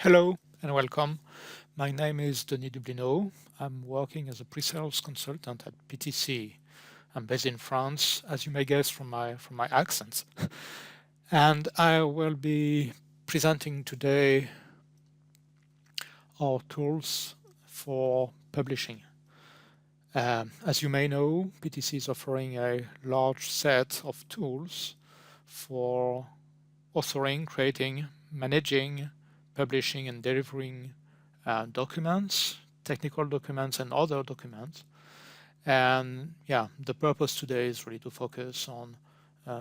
Hello and welcome. My name is Denis Dublineau. I'm working as a pre-sales consultant at PTC. I'm based in France, as you may guess from my accent. And I will be presenting today our tools for publishing. As you may know, PTC is offering a large set of tools for authoring, creating, managing, publishing, and delivering documents, technical documents, and other documents. And yeah, the purpose today is really to focus on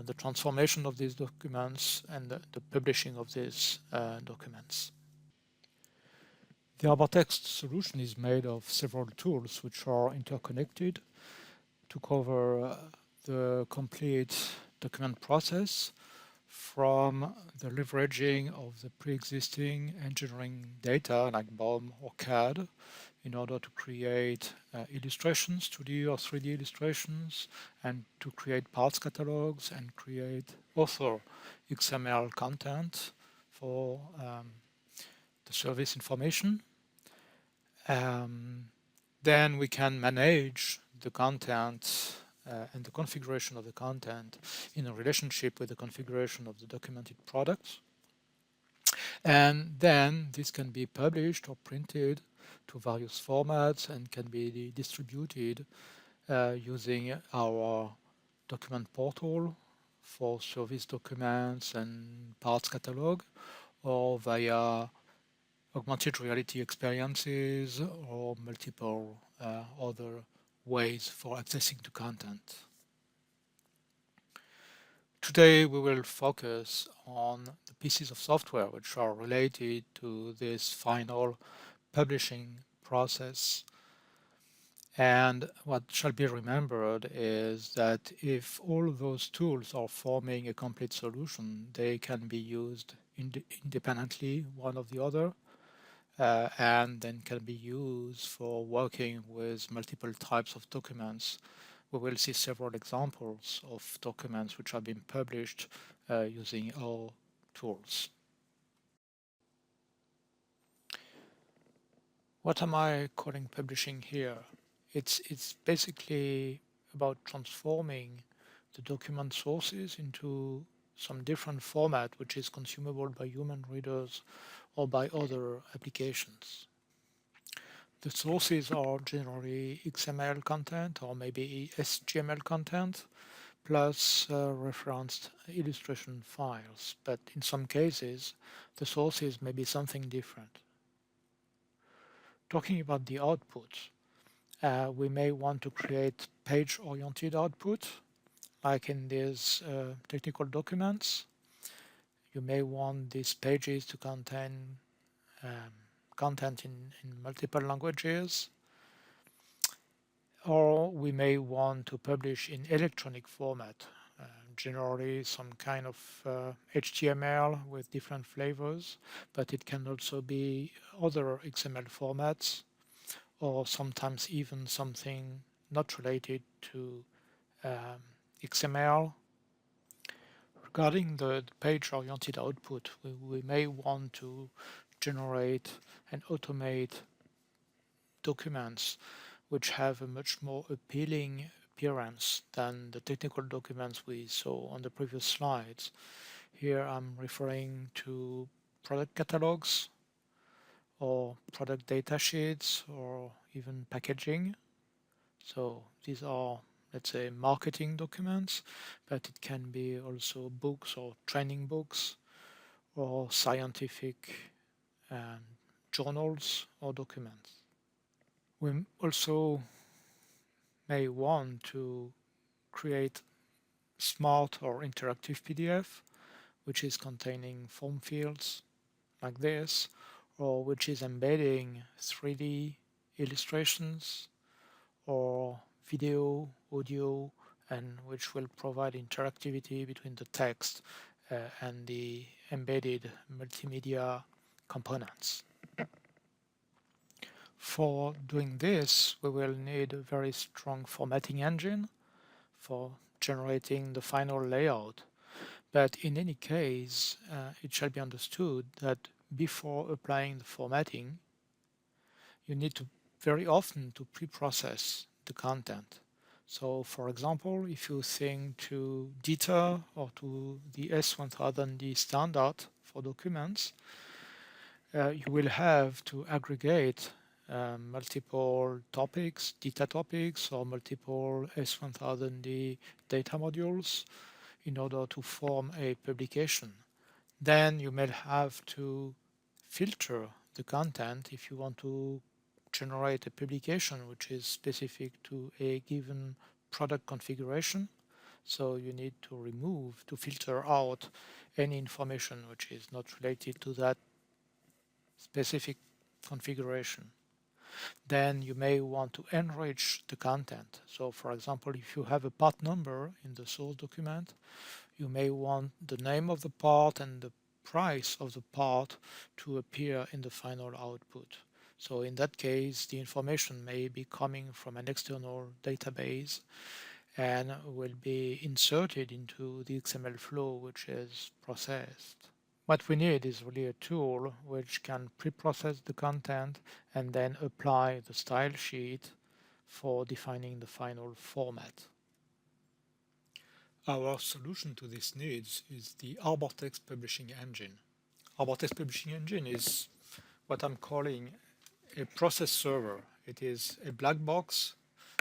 the transformation of these documents and the publishing of these documents. The Arbortext solution is made of several tools which are interconnected to cover the complete document process, from the leveraging of the pre-existing engineering data like BOM or CAD in order to create illustrations, 2D or 3D illustrations, and to create parts catalogs and create author XML content for the service information. Then we can manage the content and the configuration of the content in a relationship with the configuration of the documented products. And then this can be published or printed to various formats and can be distributed using our document portal for service documents and parts catalog, or via augmented reality experiences or multiple other ways for accessing to content. Today we will focus on the pieces of software which are related to this final publishing process. And what shall be remembered is that if all those tools are forming a complete solution, they can be used independently, one of the other, and then can be used for working with multiple types of documents. We will see several examples of documents which have been published using our tools. What am I calling publishing here? It's basically about transforming the document sources into some different format which is consumable by human readers or by other applications. The sources are generally XML content or maybe HTML content, plus referenced illustration files, but in some cases the sources may be something different. Talking about the output, we may want to create page-oriented output, like in these technical documents. You may want these pages to contain content in multiple languages, or we may want to publish in electronic format, generally some kind of HTML with different flavors, but it can also be other XML formats, or sometimes even something not related to XML. Regarding the page-oriented output, we may want to generate and automate documents which have a much more appealing appearance than the technical documents we saw on the previous slides. Here I'm referring to product catalogs or product data sheets or even packaging. So these are, let's say, marketing documents, but it can be also books or training books or scientific journals or documents. We also may want to create smart or interactive PDF, which is containing form fields like this, or which is embedding 3D illustrations or video, audio, and which will provide interactivity between the text and the embedded multimedia components. For doing this, we will need a very strong formatting engine for generating the final layout. But in any case, it shall be understood that before applying the formatting, you need to very often to pre-process the content. So for example, if you think to DITA or to the S1000D standard for documents, you will have to aggregate multiple topics, data topics, or multiple S1000D data modules in order to form a publication. Then you may have to filter the content if you want to generate a publication which is specific to a given product configuration. So you need to filter out any information which is not related to that specific configuration. Then you may want to enrich the content. So for example, if you have a part number in the source document, you may want the name of the part and the price of the part to appear in the final output. So in that case, the information may be coming from an external database and will be inserted into the XML flow which is processed. What we need is really a tool which can pre-process the content and then apply the style sheet for defining the final format. Our solution to these needs is the Arbortext publishing engine. Arbortext publishing engine is what I'm calling a process server. It is a black box,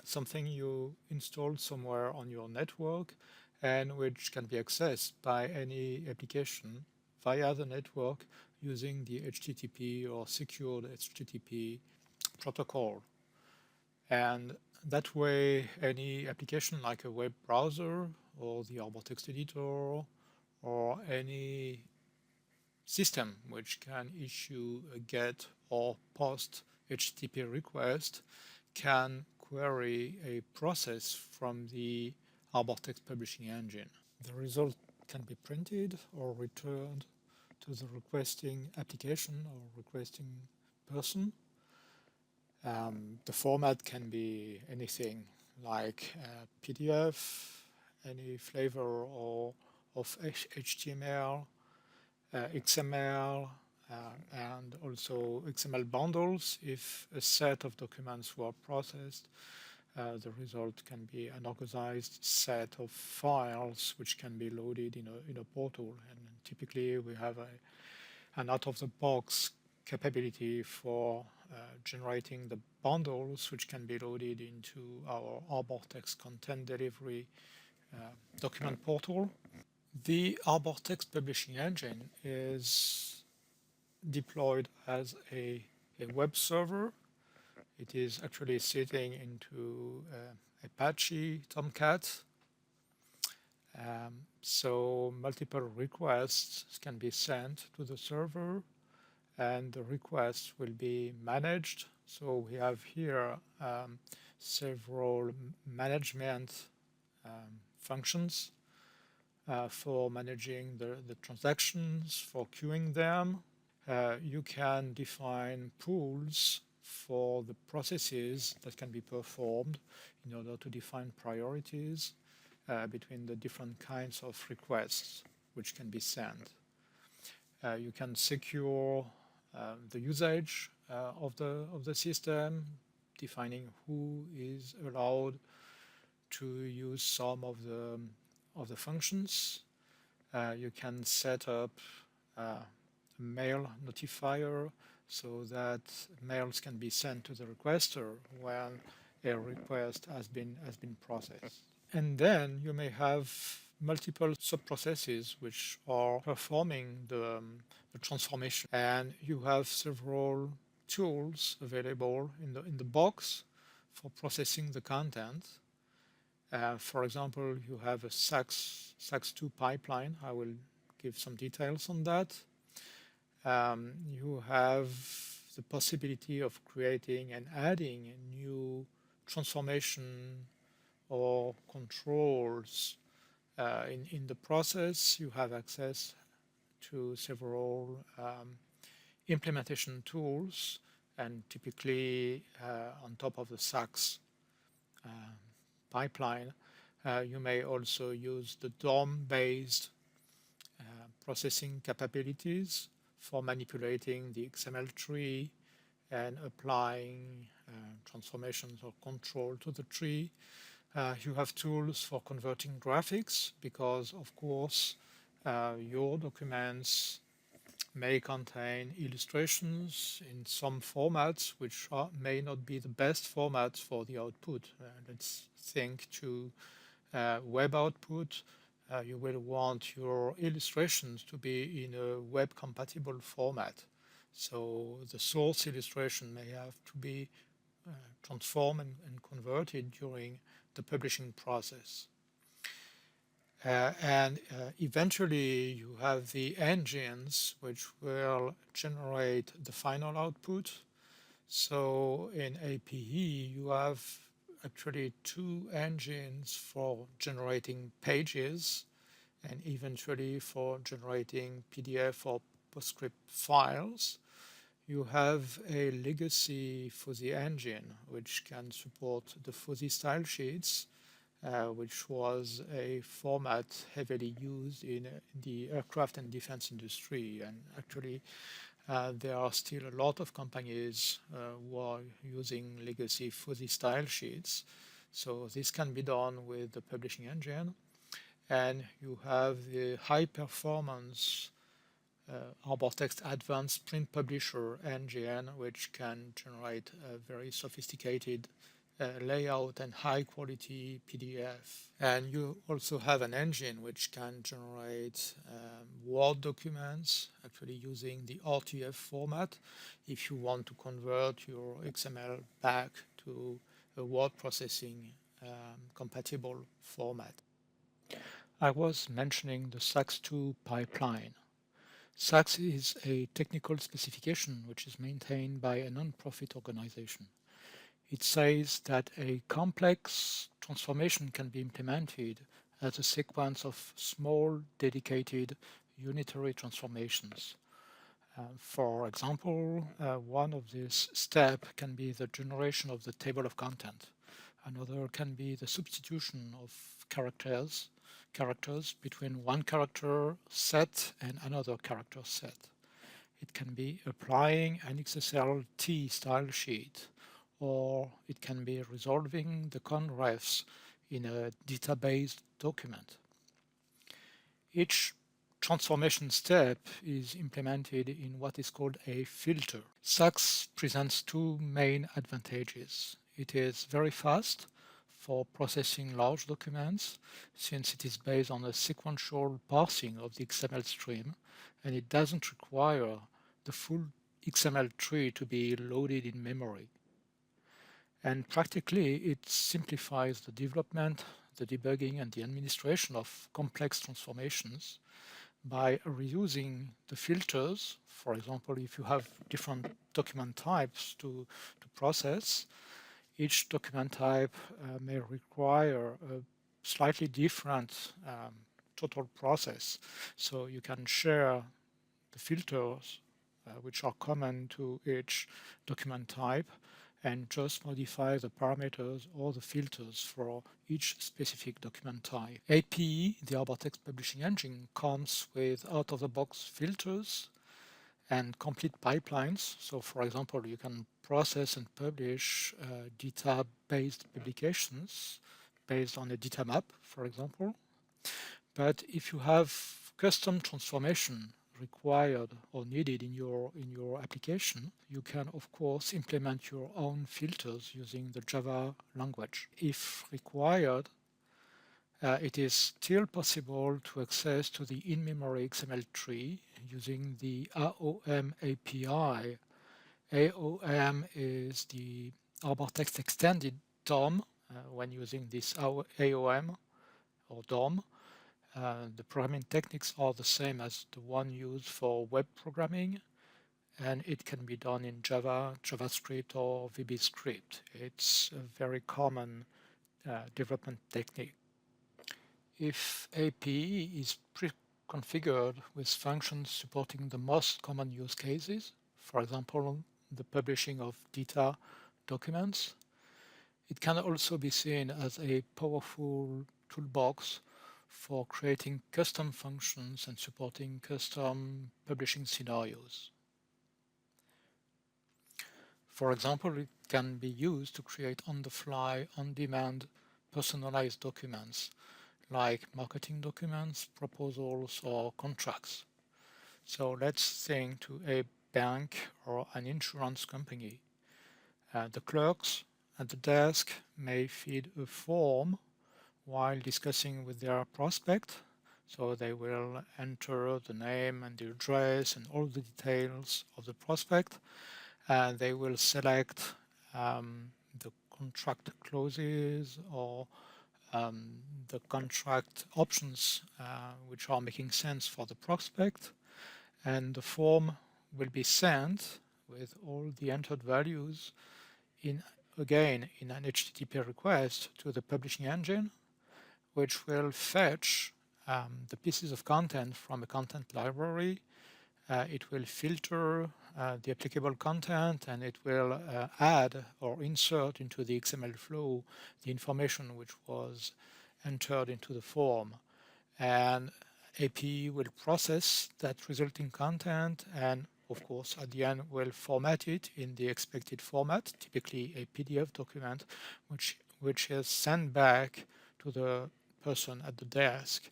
something you install somewhere on your network and which can be accessed by any application via the network using the HTTP or secured HTTP protocol. And that way, any application like a web browser or the Arbortext editor or any system which can issue a GET or POST HTTP request can query a process from the Arbortext publishing engine. The result can be printed or returned to the requesting application or requesting person. The format can be anything like PDF, any flavor or of HTML, XML, and also XML bundles. If a set of documents were processed, the result can be an organized set of files which can be loaded in a portal. And typically we have an out-of-the-box capability for generating the bundles which can be loaded into our Arbortext content delivery document portal. The Arbortext publishing engine is deployed as a web server. It is actually sitting into Apache Tomcat. So multiple requests can be sent to the server and the requests will be managed. So we have here several management functions for managing the transactions, for queuing them. You can define pools for the processes that can be performed in order to define priorities between the different kinds of requests which can be sent. You can secure the usage of the system, defining who is allowed to use some of the functions. You can set up a mail notifier so that mails can be sent to the requester when a request has been processed. And then you may have multiple sub-processes which are performing the transformation, and you have several tools available in the box for processing the content. For example, you have a SAX2 pipeline. I will give some details on that. You have the possibility of creating and adding a new transformation or controls in the process. You have access to several implementation tools, and typically on top of the SAX pipeline, you may also use the DOM-based processing capabilities for manipulating the XML tree and applying transformations or control to the tree. You have tools for converting graphics because, of course, your documents may contain illustrations in some formats which may not be the best formats for the output. Let's think to web output. You will want your illustrations to be in a web compatible format. So the source illustration may have to be transformed and converted during the publishing process. And eventually you have the engines which will generate the final output. So in APE you have actually two engines for generating pages and eventually for generating PDF or PostScript files. You have a legacy fuzzy engine which can support the fuzzy style sheets, which was a format heavily used in the aircraft and defense industry. And actually, there are still a lot of companies who are using legacy fuzzy style sheets. So this can be done with the publishing engine. And you have the high performance Arbortext Advanced Print Publisher engine, which can generate a very sophisticated layout and high quality PDF. And you also have an engine which can generate Word documents, actually using the RTF format if you want to convert your XML back to a word processing compatible format. I was mentioning the SAX2 pipeline. SAX is a technical specification which is maintained by a non-profit organization. It says that a complex transformation can be implemented as a sequence of small, dedicated, unitary transformations. For example, one of these steps can be the generation of the table of content. Another can be the substitution of characters between one character set and another character set. It can be applying an XSLT style sheet, or it can be resolving the conrefs in a database document. Each transformation step is implemented in what is called a filter. SAX presents two main advantages. It is very fast for processing large documents, since it is based on a sequential parsing of the XML stream, and it doesn't require the full XML tree to be loaded in memory. And practically, it simplifies the development, the debugging, and the administration of complex transformations by reusing the filters. For example, if you have different document types to process, each document type may require a slightly different total process. So you can share the filters which are common to each document type and just modify the parameters or the filters for each specific document type. APE, the Arbortext publishing engine, comes with out-of-the-box filters and complete pipelines. So for example, you can process and publish data-based publications based on a data map, for example. But if you have custom transformation required or needed in your application, you can of course implement your own filters using the Java language. If required, it is still possible to access to the in-memory XML tree using the AOM API. AOM is the Arbortext extended DOM. When using this AOM or DOM, the programming techniques are the same as the one used for web programming, and it can be done in Java, JavaScript, or VBScript. It's a very common development technique. If APE is pre-configured with functions supporting the most common use cases, for example, the publishing of data documents, it can also be seen as a powerful toolbox for creating custom functions and supporting custom publishing scenarios. For example, it can be used to create on-the-fly, on-demand, personalized documents like marketing documents, proposals, or contracts. So let's think to a bank or an insurance company. The clerks at the desk may feed a form while discussing with their prospect. So they will enter the name and the address and all the details of the prospect. They will select the contract clauses or the contract options which are making sense for the prospect, and the form will be sent with all the entered values again in an HTTP request to the publishing engine, which will fetch the pieces of content from a content library. It will filter the applicable content, and it will add or insert into the XML flow the information which was entered into the form. And APE will process that resulting content and, of course, at the end will format it in the expected format, typically a PDF document, which is sent back to the person at the desk,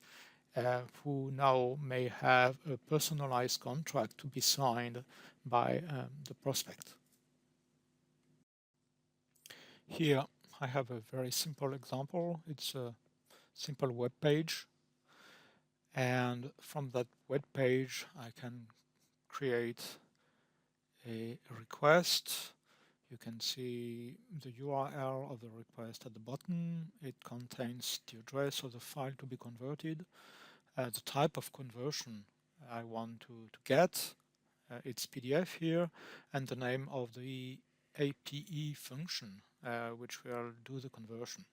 who now may have a personalized contract to be signed by the prospect. Here I have a very simple example. It's a simple web page, and from that web page I can create a request. You can see the URL of the request at the bottom. It contains the address of the file to be converted, the type of conversion I want to get, it's PDF here, and the name of the APE function which will do the conversion.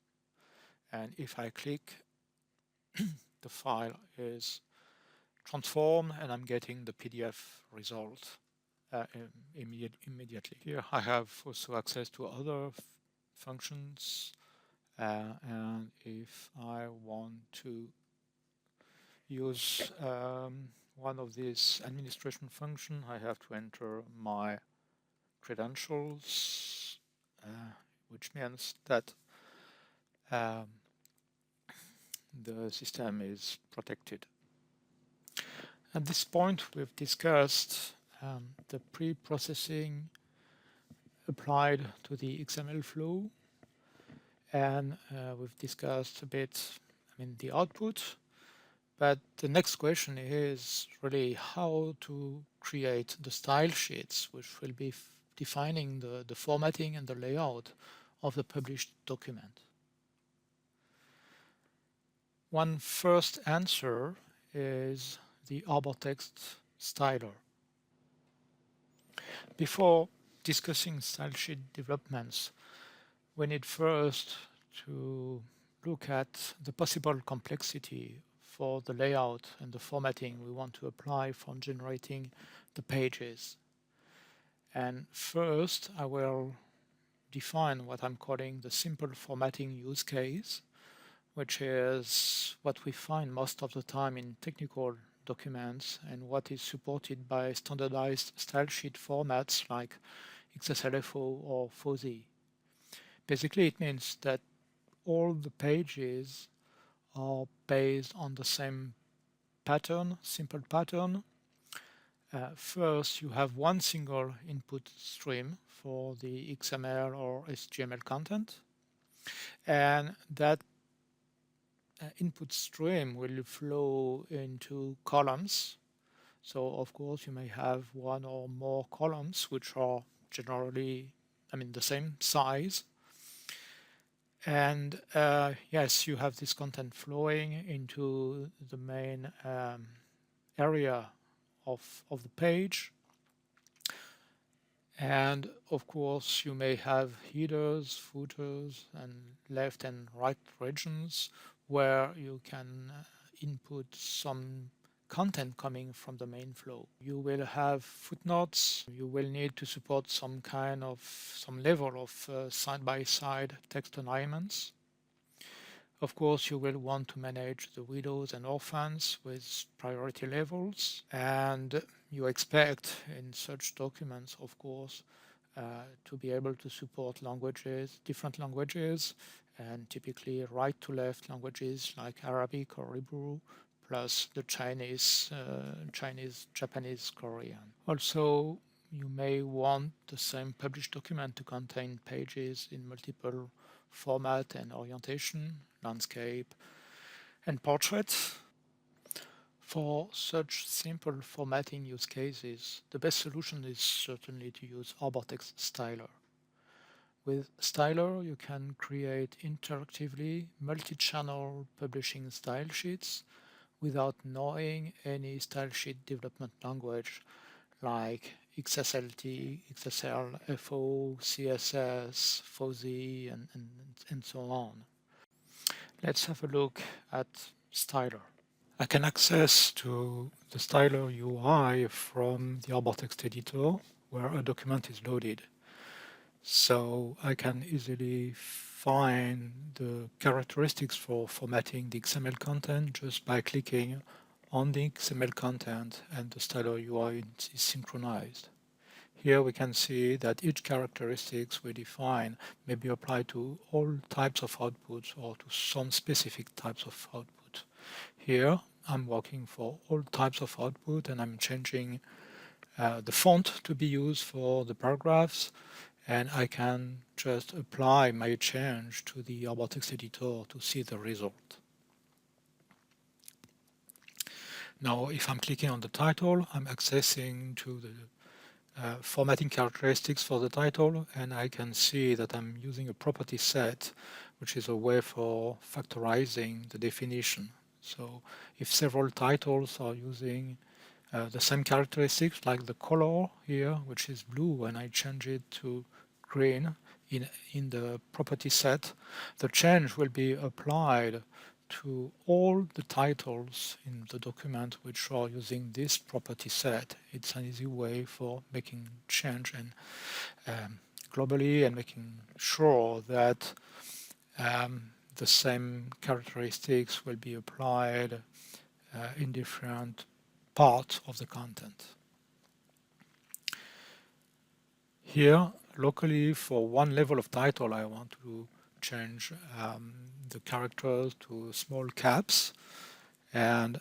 And if I click, the file is transformed and I'm getting the PDF result immediately. Here I have also access to other functions, and if I want to use one of these administration functions, I have to enter my credentials, which means that the system is protected. At this point, we've discussed the pre-processing applied to the XML flow, and we've discussed a bit, the output. But the next question is really how to create the style sheets, which will be defining the formatting and the layout of the published document. One first answer is the Arbortext styler. Before discussing style sheet developments, we need first to look at the possible complexity for the layout and the formatting we want to apply for generating the pages. And first, I will define what I'm calling the simple formatting use case, which is what we find most of the time in technical documents and what is supported by standardized style sheet formats like XSLFO or FOSI. Basically, it means that all the pages are based on the same pattern, simple pattern. First, you have one single input stream for the XML or HTML content, and that input stream will flow into columns. So, of course, you may have one or more columns which are generally, the same size. And yes, you have this content flowing into the main area of the page. And of course, you may have headers, footers, and left and right regions where you can input some content coming from the main flow. You will have footnotes. You will need to support some level of side-by-side text alignments. Of course, you will want to manage the widows and orphans with priority levels, and you expect in such documents, of course, to be able to support languages, different languages, and typically right to left languages like Arabic or Hebrew, plus the Chinese, Japanese, Korean. Also, you may want the same published document to contain pages in multiple format and orientation, landscape, and portrait. For such simple formatting use cases, the best solution is certainly to use Arbortext Styler. With Styler, you can create interactively multi-channel publishing style sheets without knowing any style sheet development language like XSLT, XSL, FO, CSS, FOSI, and so on. Let's have a look at Styler. I can access to the Styler UI from the Arbortext editor where a document is loaded. So I can easily find the characteristics for formatting the XML content just by clicking on the XML content, and the Styler UI is synchronized. Here we can see that each characteristics we define may be applied to all types of outputs or to some specific types of output. Here I'm working for all types of output, and I'm changing the font to be used for the paragraphs, and I can just apply my change to the Arbortext editor to see the result. Now if I'm clicking on the title, I'm accessing to the formatting characteristics for the title, and I can see that I'm using a property set, which is a way for factorizing the definition. So if several titles are using the same characteristics, like the color here, which is blue, and I change it to green in the property set, the change will be applied to all the titles in the document which are using this property set. It's an easy way for making change and globally, and making sure that the same characteristics will be applied in different parts of the content. Here, locally, for one level of title, I want to change the characters to small caps, and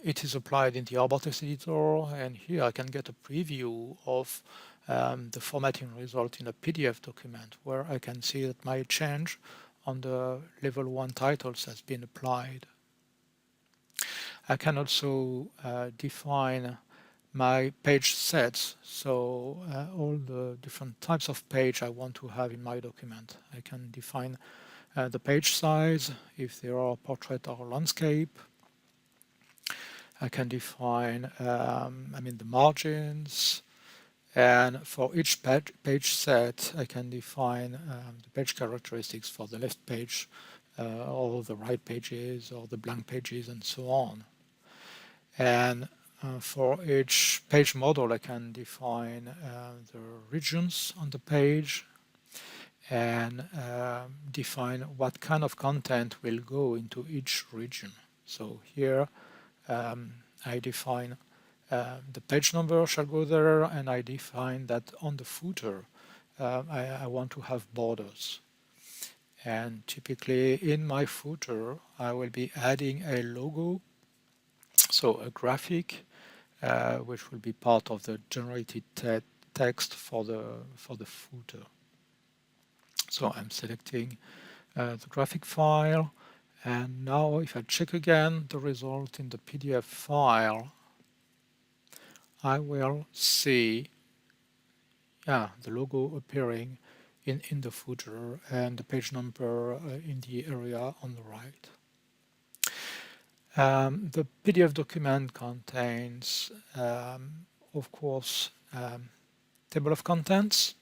it is applied in the Arbortext editor, and here I can get a preview of the formatting result in a PDF document, where I can see that my change on the level 1 titles has been applied. I can also define my page sets, so all the different types of page I want to have in my document. I can define the page size, if there are portrait or landscape. I can define the margins, and for each page set I can define the page characteristics for the left page, or the right pages, or the blank pages, and so on. And for each page model I can define the regions on the page, and define what kind of content will go into each region. So here I define the page number shall go there, and I define that on the footer I want to have borders. And typically in my footer I will be adding a logo, so a graphic, which will be part of the generated text for the footer. So I'm selecting the graphic file, and now if I check again the result in the PDF file, I will see the logo appearing in the footer, and the page number in the area on the right. The PDF document contains, of course, table of contents.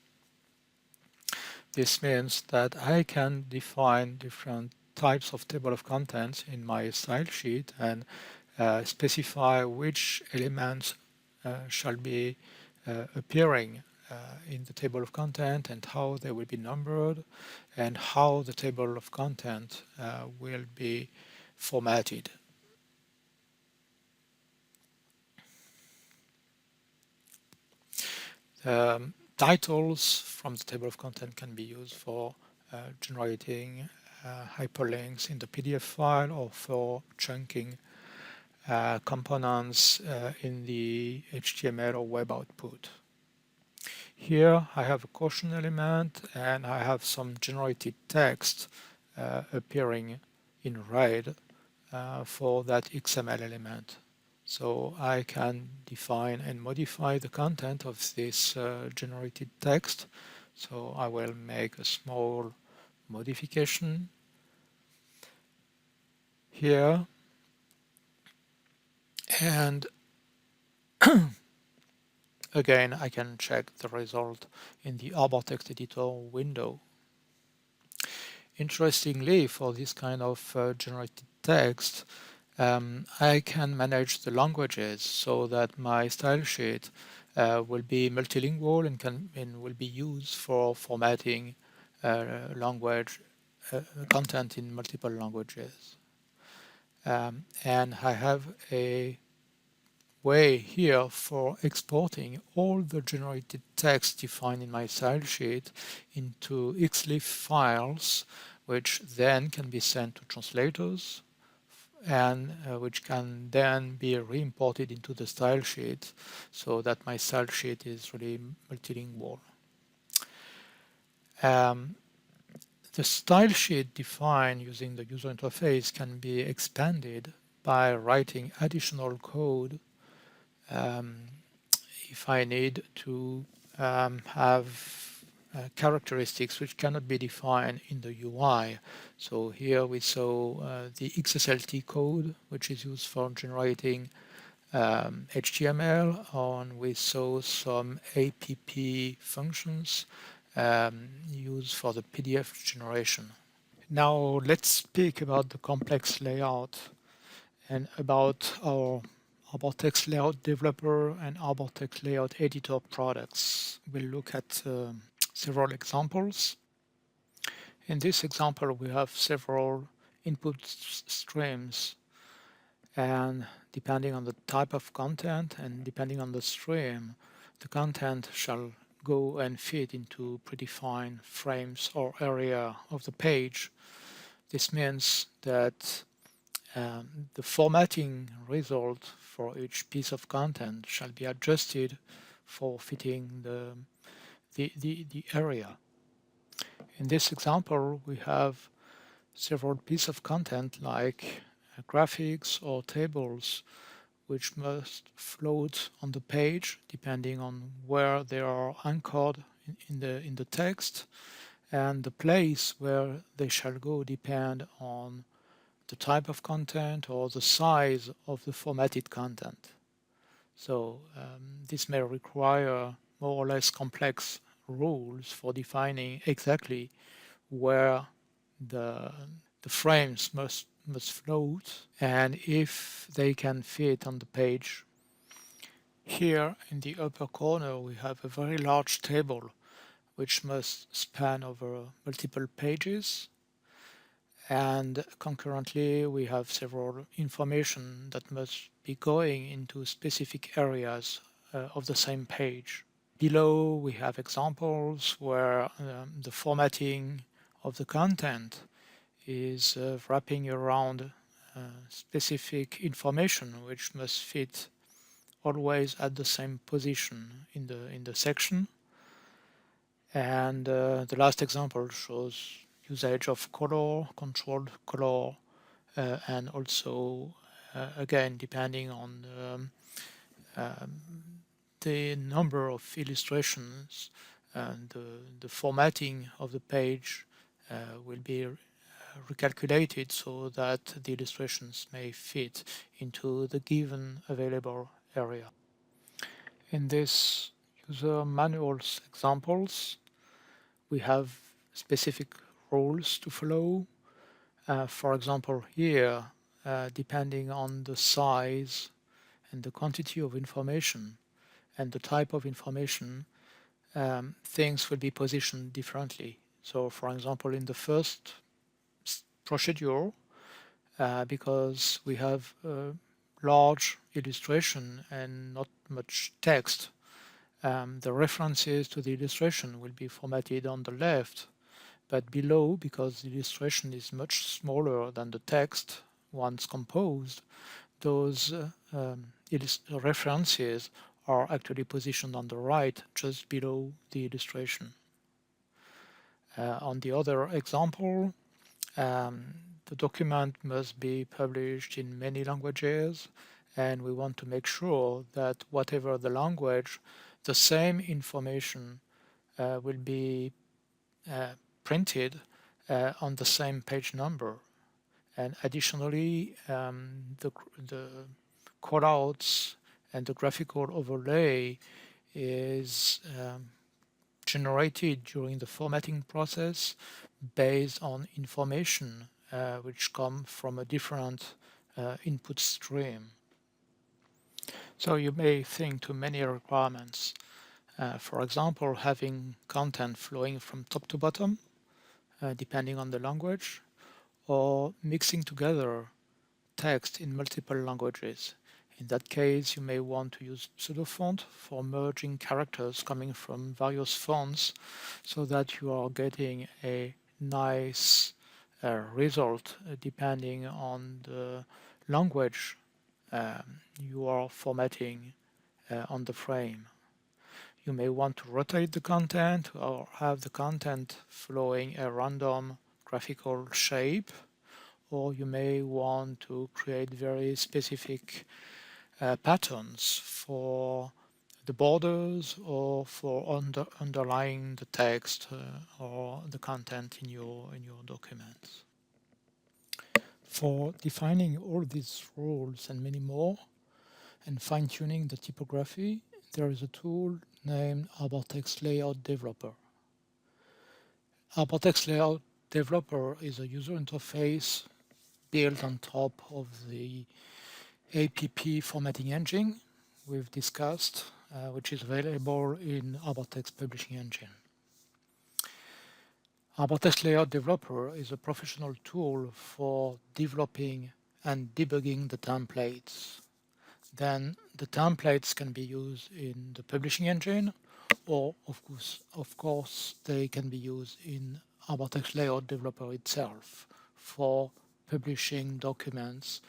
This means that I can define different types of table of contents in my style sheet, and specify which elements shall be appearing in the table of content and how they will be numbered and how the table of content will be formatted. Titles from the table of content can be used for generating hyperlinks in the PDF file or for chunking components in the HTML or web output. Here I have a caution element and I have some generated text appearing in red for that XML element. So I can define and modify the content of this generated text. So I will make a small modification here, and again I can check the result in the Arbortext editor window. Interestingly, for this kind of generated text, I can manage the languages so that my style sheet will be multilingual and will be used for formatting language content in multiple languages. And I have a way here for exporting all the generated text defined in my style sheet into XLIF files, which then can be sent to translators and which can then be re-imported into the style sheet so that my style sheet is really multilingual. The style sheet defined using the user interface can be expanded by writing additional code if I need to have characteristics which cannot be defined in the UI. So here we saw the XSLT code, which is used for generating HTML, and we saw some APP functions used for the PDF generation. Now let's speak about the complex layout and about our Arbortext Layout Developer and Arbortext Layout Editor products. We'll look at several examples. In this example, we have several input streams, and depending on the type of content and depending on the stream, the content shall go and fit into predefined frames or area of the page. This means that the formatting result for each piece of content shall be adjusted for fitting the area. In this example, we have several pieces of content like graphics or tables which must float on the page depending on where they are anchored in the text, and the place where they shall go depend on the type of content or the size of the formatted content. So this may require more or less complex rules for defining exactly where the frames must float and if they can fit on the page. Here in the upper corner we have a very large table which must span over multiple pages, and concurrently we have several information that must be going into specific areas of the same page. Below we have examples where the formatting of the content is wrapping around specific information which must fit always at the same position in the section. And the last example shows usage of color, controlled color, and also again depending on the number of illustrations and the formatting of the page will be recalculated so that the illustrations may fit into the given available area. In this user manuals examples, we have specific rules to follow. For example, here, depending on the size and the quantity of information and the type of information, things will be positioned differently. So for example, in the first procedure, because we have a large illustration and not much text, the references to the illustration will be formatted on the left, but below, because the illustration is much smaller than the text once composed, those references are actually positioned on the right, just below the illustration. On the other example, the document must be published in many languages, and we want to make sure that whatever the language, the same information will be printed on the same page number. And additionally, the callouts and the graphical overlay is generated during the formatting process based on information which come from a different input stream. So you may think to many requirements. For example, having content flowing from top to bottom, depending on the language, or mixing together text in multiple languages. In that case, you may want to use pseudo-font for merging characters coming from various fonts so that you are getting a nice result depending on the language you are formatting on the frame. You may want to rotate the content or have the content flowing a random graphical shape, or you may want to create very specific patterns for the borders or for underlying the text or the content in your documents. For defining all these rules and many more, and fine-tuning the typography, there is a tool named Arbortext Layout Developer. Arbortext Layout Developer is a user interface built on top of the APP formatting engine we've discussed, which is available in Arbortext Publishing Engine. Arbortext Layout Developer is a professional tool for developing and debugging the templates. Then the templates can be used in the publishing engine, or of course they can be used in Arbortext Layout Developer itself for publishing documents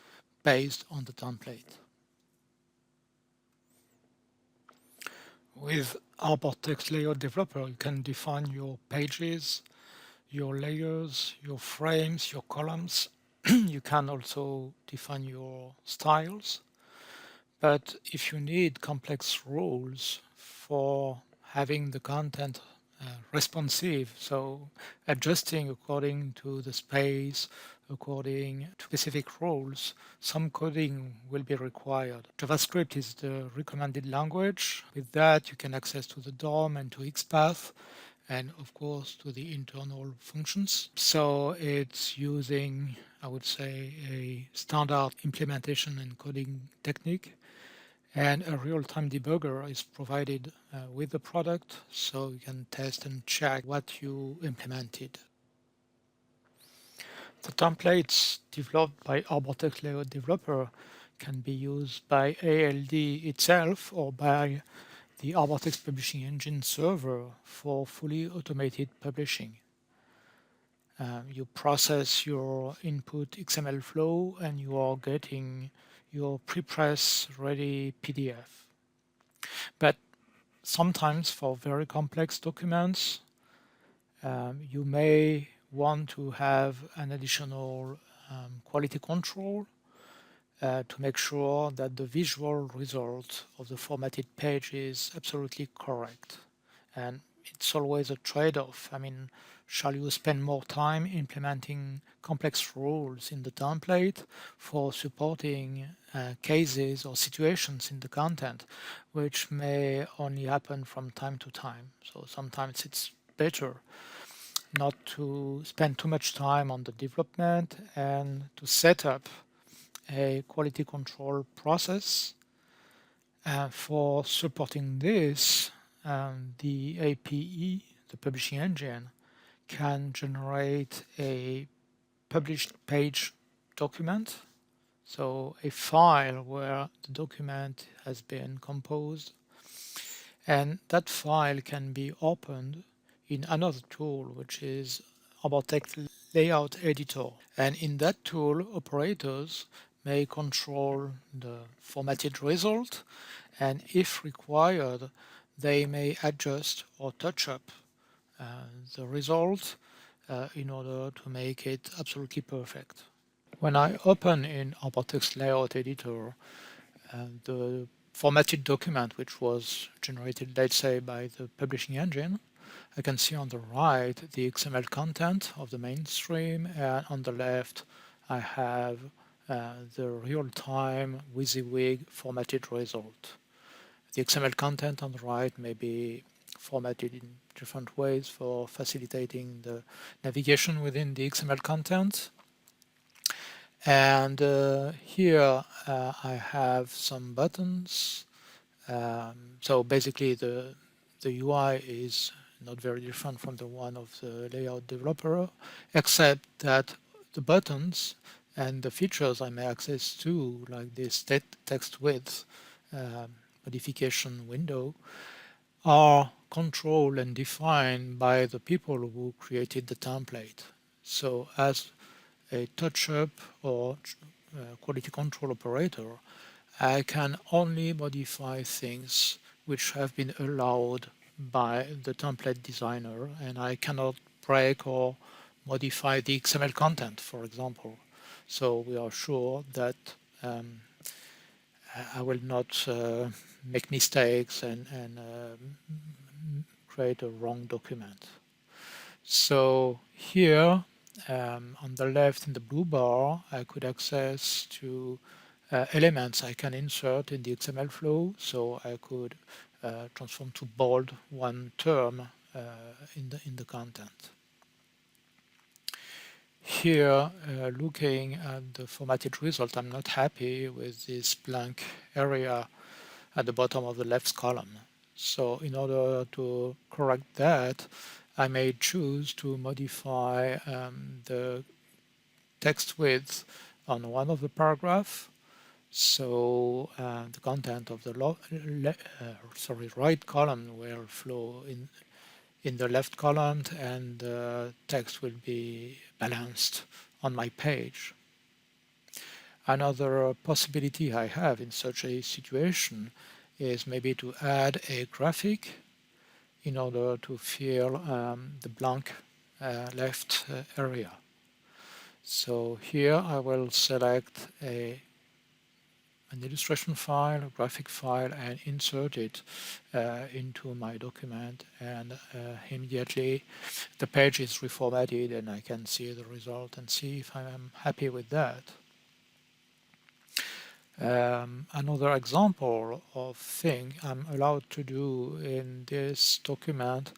based on the template. With Arbortext Layout Developer, you can define your pages, your layers, your frames, your columns. You can also define your styles. But if you need complex rules for having the content responsive, so adjusting according to the space, according to specific rules, some coding will be required. JavaScript is the recommended language. With that, you can access to the DOM and to XPath, and of course to the internal functions. So it's using, I would say, a standard implementation and coding technique. And a real-time debugger is provided with the product, so you can test and check what you implemented. The templates developed by Arbortext Layout Developer can be used by ALD itself or by the Arbortext Publishing Engine server for fully automated publishing. You process your input XML flow and you are getting your pre-press ready PDF. But sometimes for very complex documents, you may want to have an additional quality control to make sure that the visual result of the formatted page is absolutely correct. And it's always a trade-off. I mean, shall you spend more time implementing complex rules in the template for supporting cases or situations in the content, which may only happen from time to time? So sometimes it's better not to spend too much time on the development and to set up a quality control process. For supporting this, the APE, the publishing engine, can generate a published page document, so a file where the document has been composed, and that file can be opened in another tool, which is Arbortext Layout Editor. And in that tool, operators may control the formatted result, and if required, they may adjust or touch up the result in order to make it absolutely perfect. When I open in Arbortext Layout Editor the formatted document which was generated, let's say, by the publishing engine, I can see on the right the XML content of the mainstream, and on the left I have the real-time WYSIWYG formatted result. The XML content on the right may be formatted in different ways for facilitating the navigation within the XML content. And here I have some buttons. So basically the UI is not very different from the one of the layout developer, except that the buttons and the features I may access to, like this text width modification window, are controlled and defined by the people who created the template. So as a touch-up or quality control operator, I can only modify things which have been allowed by the template designer, and I cannot break or modify the XML content, for example. So we are sure that I will not make mistakes and create a wrong document. So here on the left in the blue bar, I could access to elements I can insert in the XML flow. So I could transform to bold one term in the content. Here, looking at the formatted result, I'm not happy with this blank area at the bottom of the left column. So in order to correct that, I may choose to modify the text width on one of the paragraph. So the content of the right column will flow in the left column, and the text will be balanced on my page. Another possibility I have in such a situation is maybe to add a graphic in order to fill the blank left area. So here I will select an illustration file, a graphic file, and insert it into my document, and immediately the page is reformatted and I can see the result and see if I am happy with that. Another example of thing I'm allowed to do in this document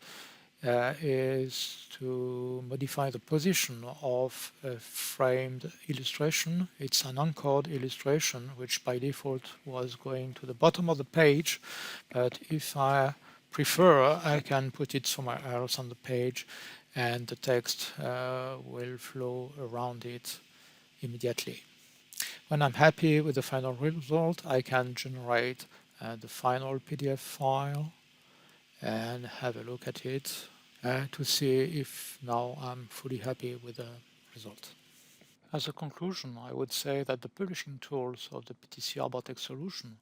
is to modify the position of a framed illustration. It's an anchored illustration, which by default was going to the bottom of the page, but if I prefer, I can put it somewhere else on the page, and the text will flow around it immediately. When I'm happy with the final result, I can generate the final PDF file and have a look at it to see if now I'm fully happy with the result. As a conclusion, I would say that the publishing tools of the PTC Arbortext solution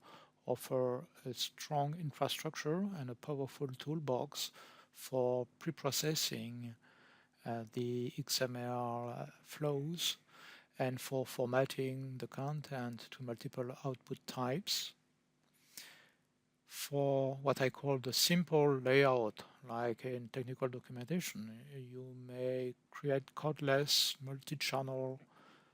offer a strong infrastructure and a powerful toolbox for preprocessing the XML flows and for formatting the content to multiple output types. For what I call the simple layout, like in technical documentation, you may create codeless multi-channel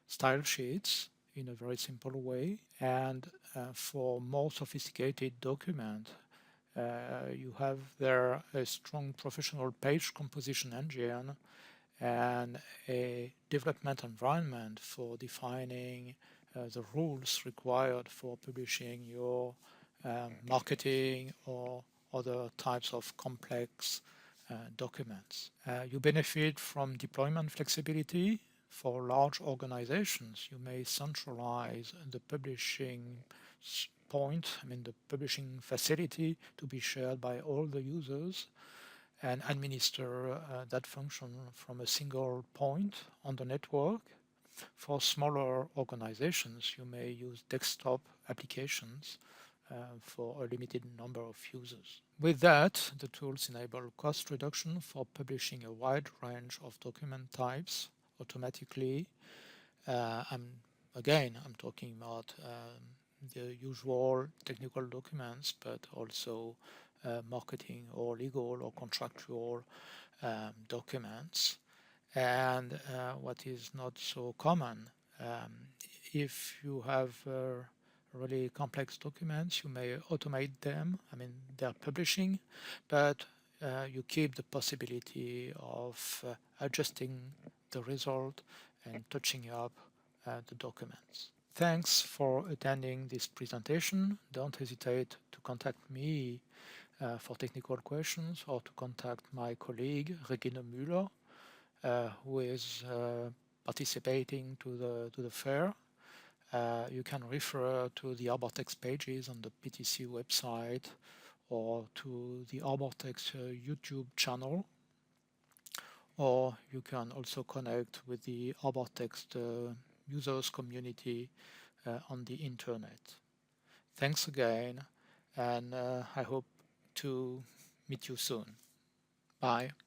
style sheets in a very simple way. And for more sophisticated document, you have there a strong professional page composition engine and a development environment for defining the rules required for publishing your marketing or other types of complex documents. You benefit from deployment flexibility. For large organizations, you may centralize the publishing the publishing facility to be shared by all the users and administer that function from a single point on the network. For smaller organizations, you may use desktop applications for a limited number of users. With that, the tools enable cost reduction for publishing a wide range of document types automatically. I'm talking about the usual technical documents, but also marketing or legal or contractual documents. And what is not so common, if you have really complex documents, you may automate them. They're publishing, but you keep the possibility of adjusting the result and touching up the documents. Thanks for attending this presentation. Don't hesitate to contact me for technical questions or to contact my colleague Regina Müller, who is participating to the fair. You can refer to the Arbortext pages on the PTC website or to the Arbortext YouTube channel, or you can also connect with the Arbortext users community on the internet. Thanks again, and I hope to meet you soon. Bye.